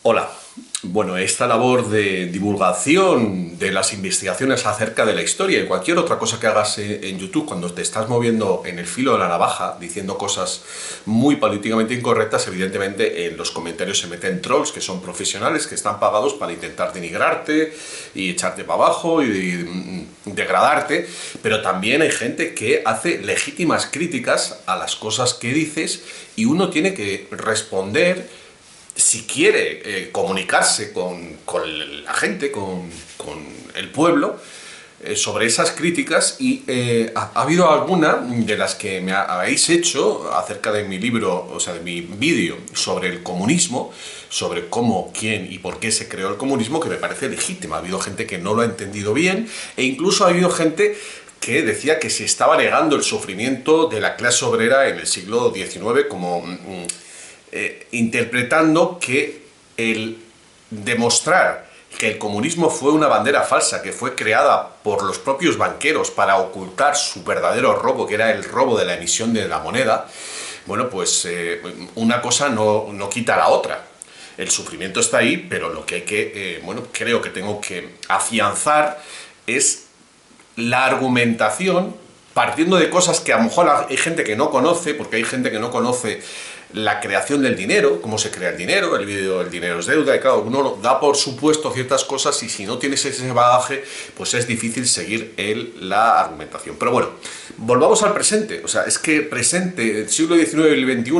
Hola. Bueno, esta labor de divulgación de las investigaciones acerca de la historia y cualquier otra cosa que hagas en YouTube cuando te estás moviendo en el filo de la navaja, diciendo cosas muy políticamente incorrectas, evidentemente en los comentarios se meten trolls que son profesionales, que están pagados para intentar denigrarte y echarte para abajo y degradarte, pero también hay gente que hace legítimas críticas a las cosas que dices y uno tiene que responder si quiere comunicarse con la gente, con el pueblo, sobre esas críticas y ha habido alguna de las que me habéis hecho acerca de mi libro, o sea, de mi vídeo sobre el comunismo, sobre cómo, quién y por qué se creó el comunismo, que me parece legítima. Ha habido gente que no lo ha entendido bien e incluso ha habido gente que decía que se estaba negando el sufrimiento de la clase obrera en el siglo XIX como interpretando que el demostrar que el comunismo fue una bandera falsa, que fue creada por los propios banqueros para ocultar su verdadero robo, que era el robo de la emisión de la moneda, bueno, pues una cosa no quita la otra. El sufrimiento está ahí, pero lo que hay que, bueno, creo que tengo que afianzar es la argumentación partiendo de cosas que a lo mejor hay gente que no conoce, porque hay gente que no conoce la creación del dinero, cómo se crea el dinero, el vídeo El dinero es deuda, y claro, uno da por supuesto ciertas cosas y si no tienes ese bagaje, pues es difícil seguir la argumentación. Pero bueno, volvamos al presente, o sea, es que presente, el siglo XIX y el XXI,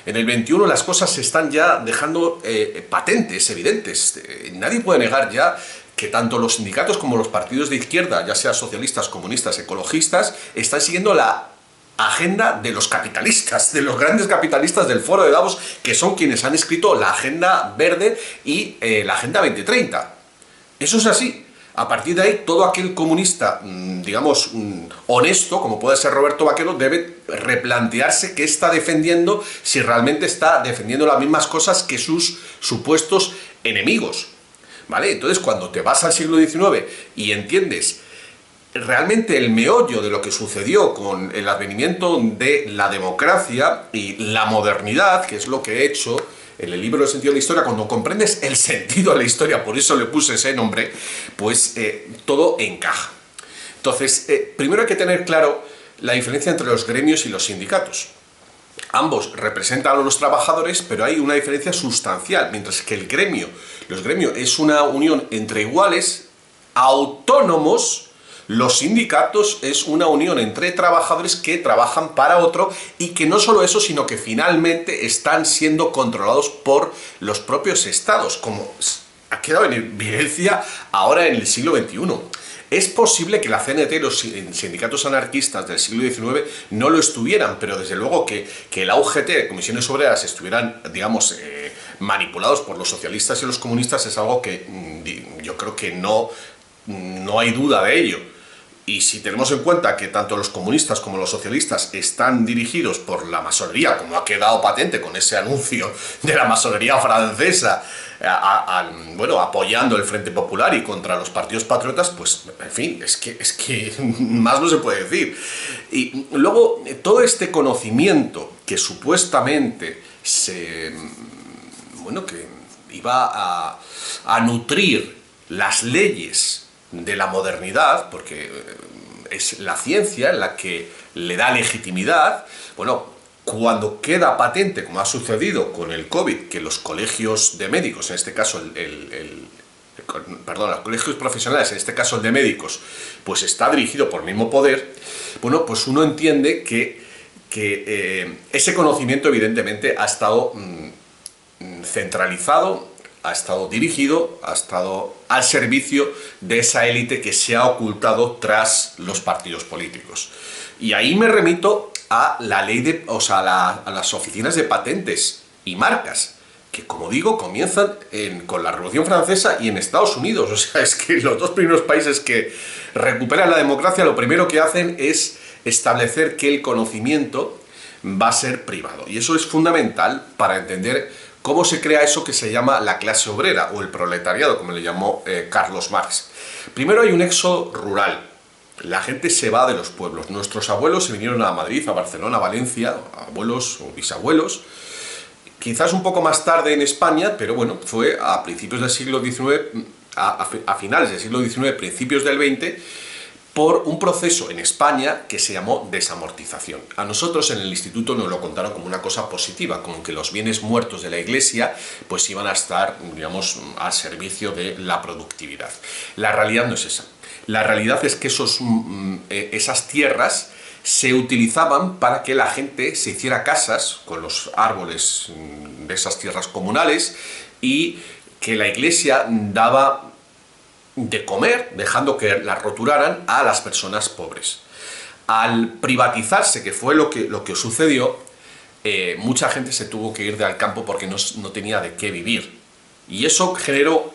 en el XXI las cosas se están ya dejando patentes, evidentes, nadie puede negar ya que tanto los sindicatos como los partidos de izquierda, ya sea socialistas, comunistas, ecologistas, están siguiendo la agenda de los capitalistas, de los grandes capitalistas del Foro de Davos, que son quienes han escrito la Agenda Verde y la Agenda 2030. Eso es así. A partir de ahí, todo aquel comunista, digamos, honesto, como puede ser Roberto Vaquero, debe replantearse qué está defendiendo, si realmente está defendiendo las mismas cosas que sus supuestos enemigos. ¿Vale? Entonces, cuando te vas al siglo XIX y entiendes realmente el meollo de lo que sucedió con el advenimiento de la democracia y la modernidad, que es lo que he hecho en el libro El sentido de la historia, cuando comprendes el sentido de la historia, por eso le puse ese nombre, pues todo encaja. Entonces, primero hay que tener claro la diferencia entre los gremios y los sindicatos. Ambos representan a los trabajadores, pero hay una diferencia sustancial, mientras que los gremios es una unión entre iguales, autónomos. Los sindicatos es una unión entre trabajadores que trabajan para otro y que no solo eso, sino que finalmente están siendo controlados por los propios estados, como ha quedado en evidencia ahora en el siglo XXI. Es posible que la CNT y los sindicatos anarquistas del siglo XIX no lo estuvieran, pero desde luego que la UGT, Comisiones Obreras, estuvieran, digamos, manipulados por los socialistas y los comunistas es algo que yo creo que no hay duda de ello. Y si tenemos en cuenta que tanto los comunistas como los socialistas están dirigidos por la masonería, como ha quedado patente con ese anuncio de la masonería francesa, bueno, apoyando el Frente Popular y contra los partidos patriotas, pues, en fin, es que más no se puede decir. Y luego, todo este conocimiento que supuestamente bueno, que iba a nutrir las leyes de la modernidad, porque es la ciencia la que le da legitimidad, bueno, cuando queda patente, como ha sucedido con el COVID, que los colegios de médicos, en este caso los colegios profesionales, en este caso el de médicos, pues está dirigido por el mismo poder, bueno, pues uno entiende que ese conocimiento evidentemente ha estado centralizado, ha estado dirigido, ha estado al servicio de esa élite que se ha ocultado tras los partidos políticos. Y ahí me remito a la ley a las oficinas de patentes y marcas, que como digo, comienzan con la Revolución Francesa y en Estados Unidos. O sea, es que los dos primeros países que recuperan la democracia, lo primero que hacen es establecer que el conocimiento va a ser privado. Y eso es fundamental para entender cómo se crea eso que se llama la clase obrera o el proletariado, como le llamó Carlos Marx. Primero hay un éxodo rural. La gente se va de los pueblos. Nuestros abuelos se vinieron a Madrid, a Barcelona, a Valencia, abuelos o bisabuelos, quizás un poco más tarde en España, pero bueno, fue a principios del siglo XIX, a finales del siglo XIX, principios del XX, por un proceso en España que se llamó desamortización. A nosotros en el instituto nos lo contaron como una cosa positiva, como que los bienes muertos de la Iglesia pues iban a estar, digamos, al servicio de la productividad. La realidad no es esa. La realidad es que esas tierras se utilizaban para que la gente se hiciera casas con los árboles de esas tierras comunales y que la Iglesia daba de comer, dejando que las roturaran a las personas pobres. Al privatizarse, que fue lo que sucedió, mucha gente se tuvo que ir del campo porque no tenía de qué vivir. Y eso generó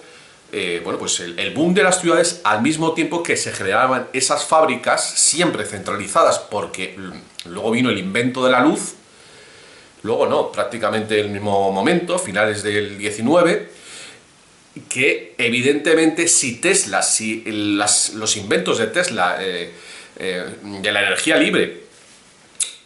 bueno, pues el boom de las ciudades, al mismo tiempo que se generaban esas fábricas siempre centralizadas, porque luego vino el invento de la luz, luego no, prácticamente el mismo momento, finales del 19, que evidentemente si los inventos de Tesla, de la energía libre,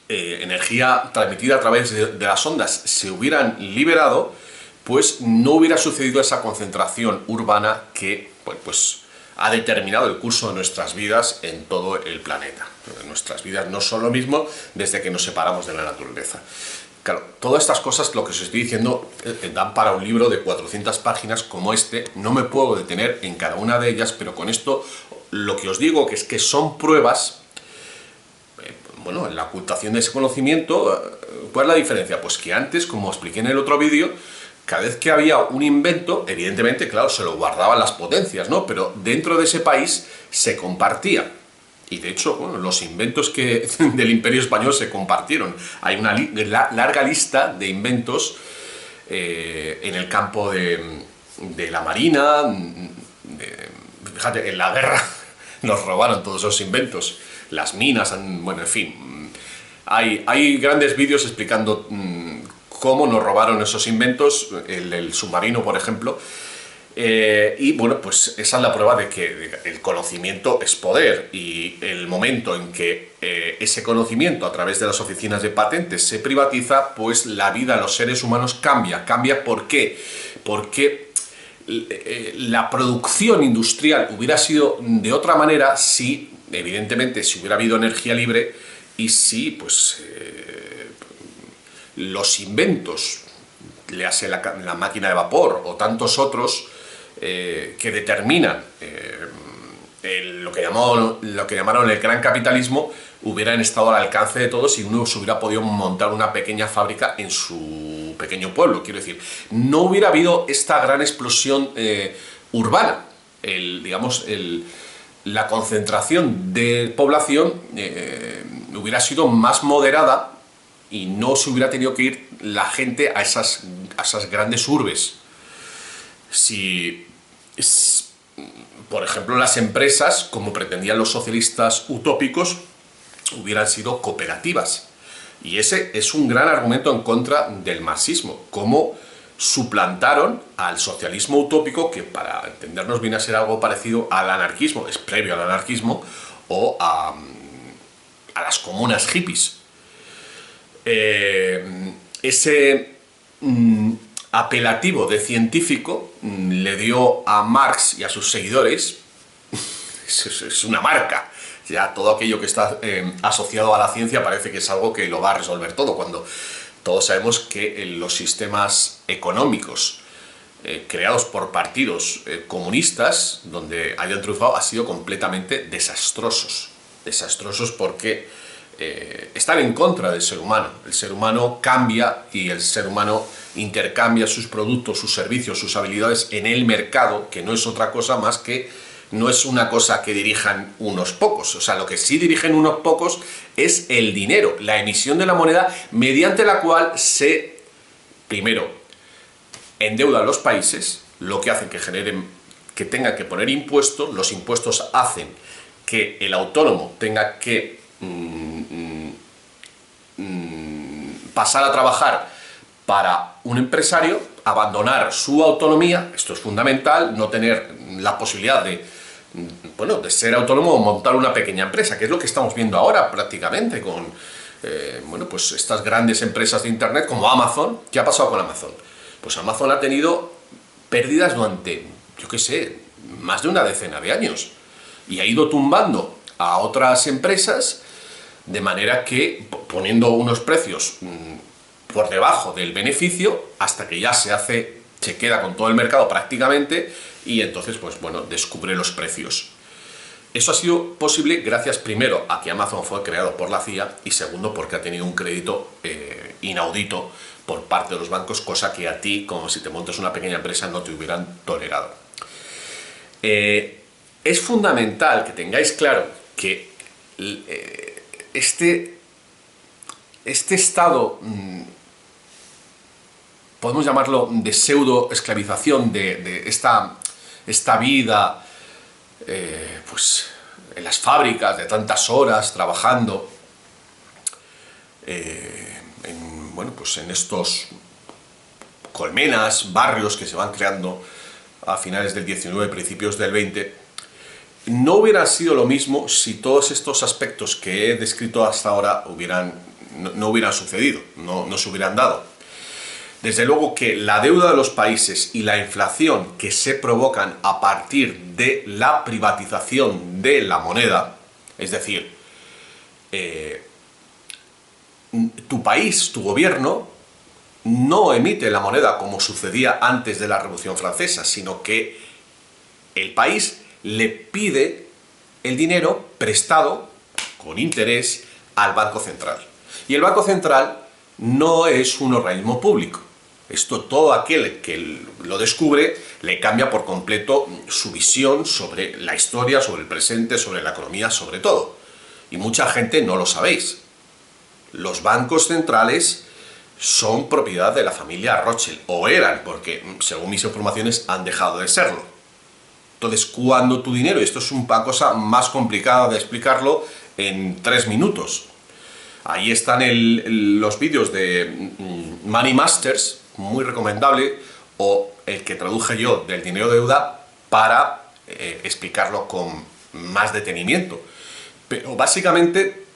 energía transmitida a través de las ondas, se hubieran liberado, pues no hubiera sucedido esa concentración urbana que pues, ha determinado el curso de nuestras vidas en todo el planeta. Nuestras vidas no son lo mismo desde que nos separamos de la naturaleza. Claro, todas estas cosas, lo que os estoy diciendo, dan para un libro de 400 páginas como este. No me puedo detener en cada una de ellas, pero con esto lo que os digo que es que son pruebas, bueno, en la ocultación de ese conocimiento. ¿Cuál es la diferencia? Pues que antes, como expliqué en el otro vídeo, cada vez que había un invento, evidentemente, claro, se lo guardaban las potencias, ¿no? Pero dentro de ese país se compartía. Y de hecho, bueno, los inventos del Imperio Español se compartieron. Hay una larga lista de inventos en el campo de la marina. Fíjate, en la guerra nos robaron todos esos inventos. Las minas, bueno, en fin. Hay grandes vídeos explicando cómo nos robaron esos inventos, el submarino, por ejemplo. Y bueno, pues esa es la prueba de que el conocimiento es poder, y el momento en que ese conocimiento a través de las oficinas de patentes se privatiza, pues la vida de los seres humanos cambia. ¿Por qué? Porque la producción industrial hubiera sido de otra manera si, evidentemente, si hubiera habido energía libre y si, pues, los inventos, le hace la máquina de vapor o tantos otros que determinan lo que llamaron el gran capitalismo, hubieran estado al alcance de todos y uno se hubiera podido montar una pequeña fábrica en su pequeño pueblo. Quiero decir, no hubiera habido esta gran explosión urbana. La concentración de población hubiera sido más moderada y no se hubiera tenido que ir la gente a esas grandes urbes. Si, por ejemplo, las empresas, como pretendían los socialistas utópicos, hubieran sido cooperativas. Y ese es un gran argumento en contra del marxismo. Cómo suplantaron al socialismo utópico, que para entendernos viene a ser algo parecido al anarquismo, es previo al anarquismo, o a las comunas hippies. Ese apelativo de científico le dio a Marx y a sus seguidores, es una marca. Ya todo aquello que está asociado a la ciencia parece que es algo que lo va a resolver todo, cuando todos sabemos que los sistemas económicos creados por partidos comunistas, donde hayan triunfado, han sido completamente desastrosos. Desastrosos porque están en contra del ser humano. El ser humano cambia y el ser humano intercambia sus productos, sus servicios, sus habilidades en el mercado, que no es otra cosa más que, no es una cosa que dirijan unos pocos. O sea, lo que sí dirigen unos pocos es el dinero, la emisión de la moneda, mediante la cual se, primero, endeudan los países, lo que hacen que tengan que poner impuestos. Los impuestos hacen que el autónomo tenga que pasar a trabajar para un empresario, abandonar su autonomía. Esto es fundamental, no tener la posibilidad de ser autónomo o montar una pequeña empresa, que es lo que estamos viendo ahora prácticamente con bueno, pues estas grandes empresas de Internet como Amazon. ¿Qué ha pasado con Amazon? Pues Amazon ha tenido pérdidas durante, yo qué sé, más de una decena de años. Y ha ido tumbando a otras empresas de manera que poniendo unos precios por debajo del beneficio hasta que ya se queda con todo el mercado prácticamente y entonces, pues bueno, descubre los precios. Eso ha sido posible gracias primero a que Amazon fue creado por la CIA y segundo porque ha tenido un crédito inaudito por parte de los bancos, cosa que a ti, como si te montas una pequeña empresa, no te hubieran tolerado. Es fundamental que tengáis claro que este estado, podemos llamarlo de pseudo-esclavización de esta vida, pues en las fábricas de tantas horas trabajando, pues en estos colmenas, barrios que se van creando a finales del 19, principios del 20, no hubiera sido lo mismo si todos estos aspectos que he descrito hasta ahora no hubieran sucedido, no se hubieran dado. Desde luego que la deuda de los países y la inflación que se provocan a partir de la privatización de la moneda, es decir, tu país, tu gobierno, no emite la moneda como sucedía antes de la Revolución Francesa, sino que el país le pide el dinero prestado con interés al Banco Central. Y el Banco Central no es un organismo público. Esto, todo aquel que lo descubre le cambia por completo su visión sobre la historia, sobre el presente, sobre la economía, sobre todo. Y mucha gente no lo sabéis. Los bancos centrales son propiedad de la familia Rothschild, o eran, porque según mis informaciones han dejado de serlo. Entonces, cuando tu dinero, y esto es una cosa más complicada de explicarlo en 3 minutos, ahí están los vídeos de Money Masters, muy recomendable, o el que traduje yo del dinero de deuda para explicarlo con más detenimiento. Pero básicamente,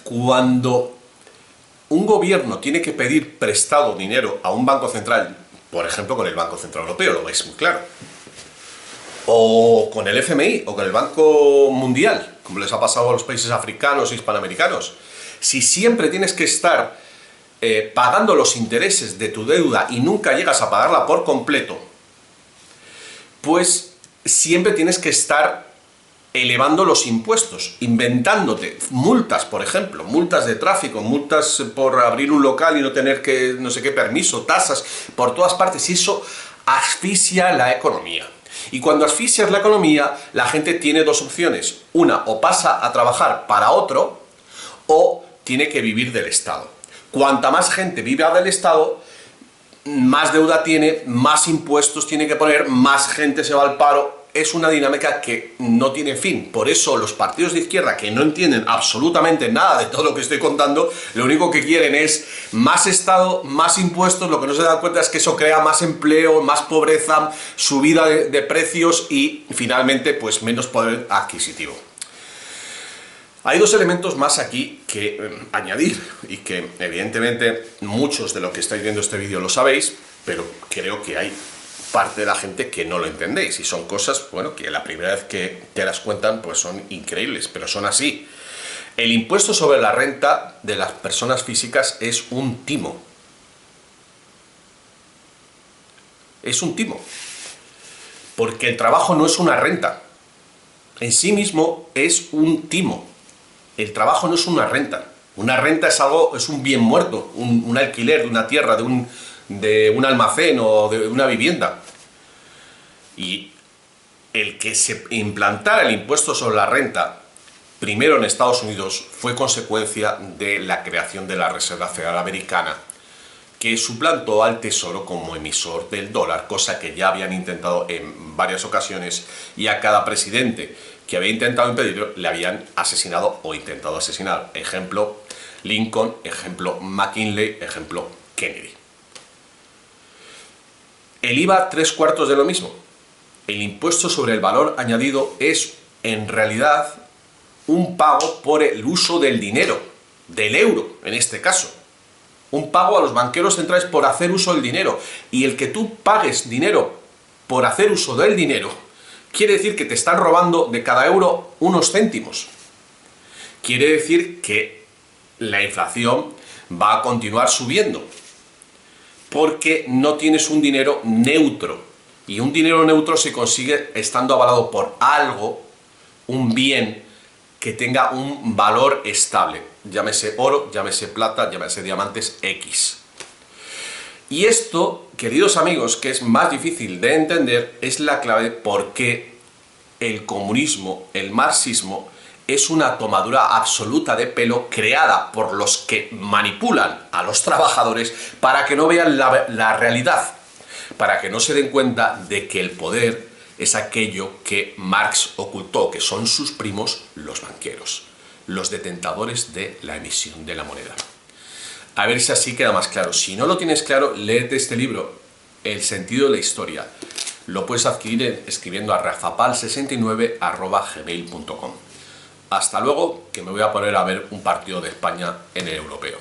cuando un gobierno tiene que pedir prestado dinero a un banco central, por ejemplo con el Banco Central Europeo, lo veis muy claro, o con el FMI, o con el Banco Mundial, como les ha pasado a los países africanos e hispanoamericanos, si siempre tienes que estar pagando los intereses de tu deuda y nunca llegas a pagarla por completo, pues siempre tienes que estar elevando los impuestos, inventándote multas, por ejemplo, multas de tráfico, multas por abrir un local y no tener que, no sé qué permiso, tasas, por todas partes, y eso asfixia la economía. Y cuando asfixias la economía, la gente tiene dos opciones. Una, o pasa a trabajar para otro, o tiene que vivir del Estado. Cuanta más gente viva del Estado, más deuda tiene, más impuestos tiene que poner, más gente se va al paro. Es una dinámica que no tiene fin. Por eso los partidos de izquierda, que no entienden absolutamente nada de todo lo que estoy contando, lo único que quieren es más Estado, más impuestos. Lo que no se dan cuenta es que eso crea más empleo, más pobreza, subida de precios y finalmente pues menos poder adquisitivo. Hay dos elementos más aquí que añadir y que evidentemente muchos de los que estáis viendo este vídeo lo sabéis, pero creo que hay parte de la gente que no lo entendéis y son cosas, bueno, que la primera vez que te las cuentan pues son increíbles, pero son así. El impuesto sobre la renta de las personas físicas es un timo. Es un timo. Porque el trabajo no es una renta. En sí mismo es un timo. El trabajo no es una renta. Una renta es algo, es un bien muerto, un alquiler de una tierra, de un almacén o de una vivienda. Y el que se implantara el impuesto sobre la renta primero en Estados Unidos fue consecuencia de la creación de la Reserva Federal Americana, que suplantó al Tesoro como emisor del dólar, cosa que ya habían intentado en varias ocasiones, y a cada presidente que había intentado impedirlo le habían asesinado o intentado asesinar. Ejemplo Lincoln, ejemplo McKinley, ejemplo Kennedy. El IVA, 3/4 de lo mismo. El impuesto sobre el valor añadido es, en realidad, un pago por el uso del dinero. del euro, en este caso. Un pago a los banqueros centrales por hacer uso del dinero. Y el que tú pagues dinero por hacer uso del dinero, quiere decir que te están robando de cada euro unos céntimos. Quiere decir que la inflación va a continuar subiendo, porque no tienes un dinero neutro. Y un dinero neutro se consigue estando avalado por algo, un bien, que tenga un valor estable. Llámese oro, llámese plata, llámese diamantes X. Y esto, queridos amigos, que es más difícil de entender, es la clave por qué el comunismo, el marxismo, es una tomadura absoluta de pelo creada por los que manipulan a los trabajadores para que no vean la realidad, para que no se den cuenta de que el poder es aquello que Marx ocultó, que son sus primos, los banqueros, los detentadores de la emisión de la moneda. A ver si así queda más claro. Si no lo tienes claro, léete este libro, El sentido de la historia. Lo puedes adquirir escribiendo a rafapal69@gmail.com. Hasta luego, que me voy a poner a ver un partido de España en el europeo.